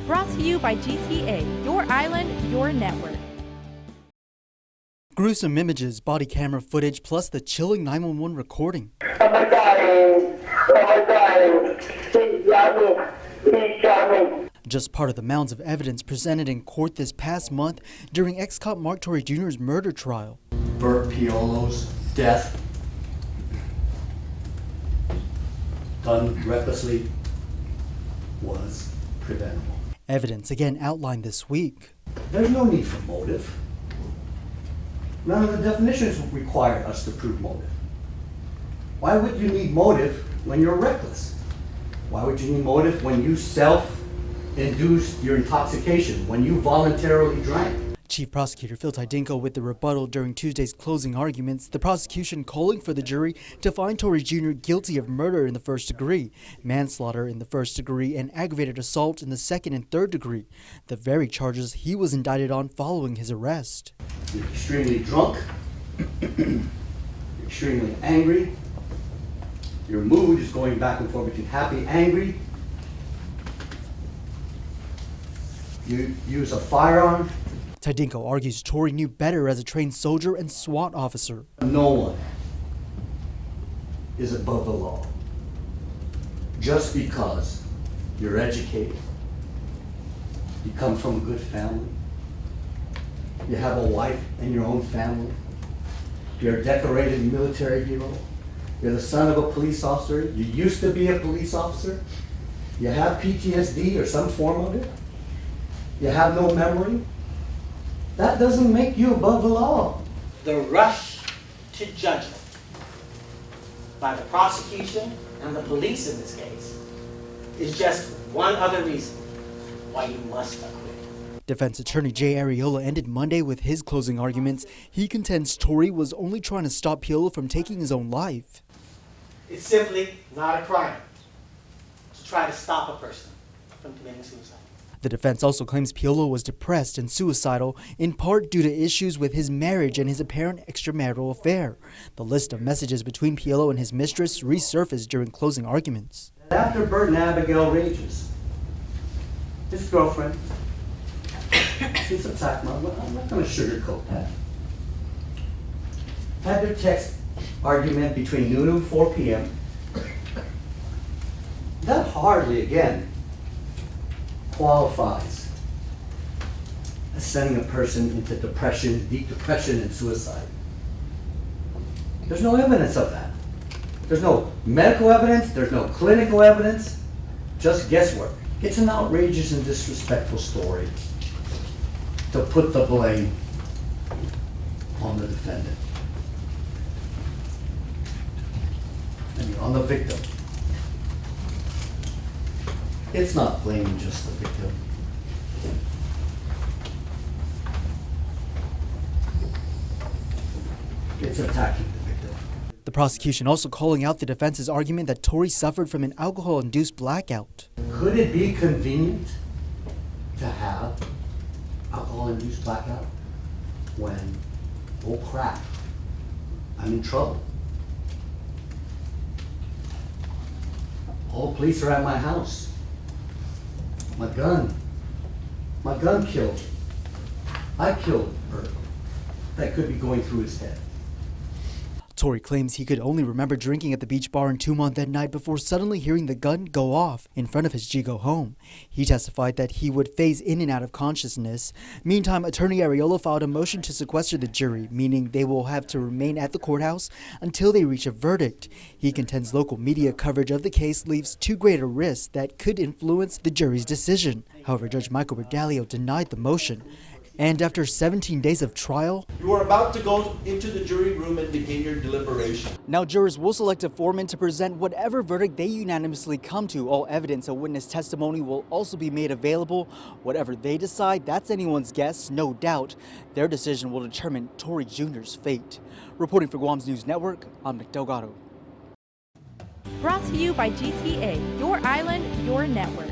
Brought to you by GTA, your island, your network. Gruesome images, body camera footage, plus the chilling 911 recording. Oh my God, he shot me. Just part of the mounds of evidence presented in court this past month during ex-cop Mark Torre Jr.'s murder trial. Bert Piolo's death, done recklessly, was preventable. Evidence again outlined this week. There's no need for motive. None of the definitions require us to prove motive. Why would you need motive when you're reckless? Why would you need motive when you self-induced your intoxication, when you voluntarily drank? Chief Prosecutor Phil Tydinko with the rebuttal during Tuesday's closing arguments, the prosecution calling for the jury to find Torre Jr. guilty of murder in the first degree, manslaughter in the first degree, and aggravated assault in the second and third degree, the very charges he was indicted on following his arrest. You're extremely drunk, you're extremely angry, your mood is going back and forth between happy, angry, you use a firearm. Tydinko argues Torre knew better as a trained soldier and SWAT officer. No one is above the law. Just because you're educated, you come from a good family, you have a wife and your own family, you're a decorated military hero, you're the son of a police officer, you used to be a police officer, you have PTSD or some form of it, you have no memory. That doesn't make you above the law. The rush to judgment by the prosecution and the police in this case is just one other reason why you must acquit. Defense attorney Jay Arreola ended Monday with his closing arguments. He contends Torre was only trying to stop Piolo from taking his own life. It's simply not a crime to try to stop a person from committing suicide. The defense also claims Piolo was depressed and suicidal, in part due to issues with his marriage and his apparent extramarital affair. The list of messages between Piolo and his mistress resurfaced during closing arguments. After Bert and Abigail Rages, his girlfriend, she's attacked Mom. I'm not going to sugarcoat that. Had their text argument between noon and 4 p.m. That hardly, again, qualifies as sending a person into depression, deep depression and suicide. There's no evidence of that. There's no medical evidence, there's no clinical evidence, just guesswork. It's an outrageous and disrespectful story to put the blame on the defendant. I mean, on the victim. It's not blaming just the victim. It's attacking the victim. The prosecution also calling out the defense's argument that Torre suffered from an alcohol-induced blackout. Could it be convenient to have alcohol-induced blackout when, oh crap, I'm in trouble? All the police are at my house. My gun killed. I killed Bert. That could be going through his head. Torre claims he could only remember drinking at the beach bar in Tumon that night before suddenly hearing the gun go off in front of his Jigo home. He testified that he would phase in and out of consciousness. Meantime, attorney Arreola filed a motion to sequester the jury, meaning they will have to remain at the courthouse until they reach a verdict. He contends local media coverage of the case leaves too great a risk that could influence the jury's decision. However, Judge Michael Berdalio denied the motion. And after 17 days of trial, you are about to go into the jury room and begin your deliberation. Now jurors will select a foreman to present whatever verdict they unanimously come to. All evidence and witness testimony will also be made available. Whatever they decide, that's anyone's guess, no doubt. Their decision will determine Torre Jr.'s fate. Reporting for Guam's News Network, I'm Nick Delgado. Brought to you by GTA, your island, your network.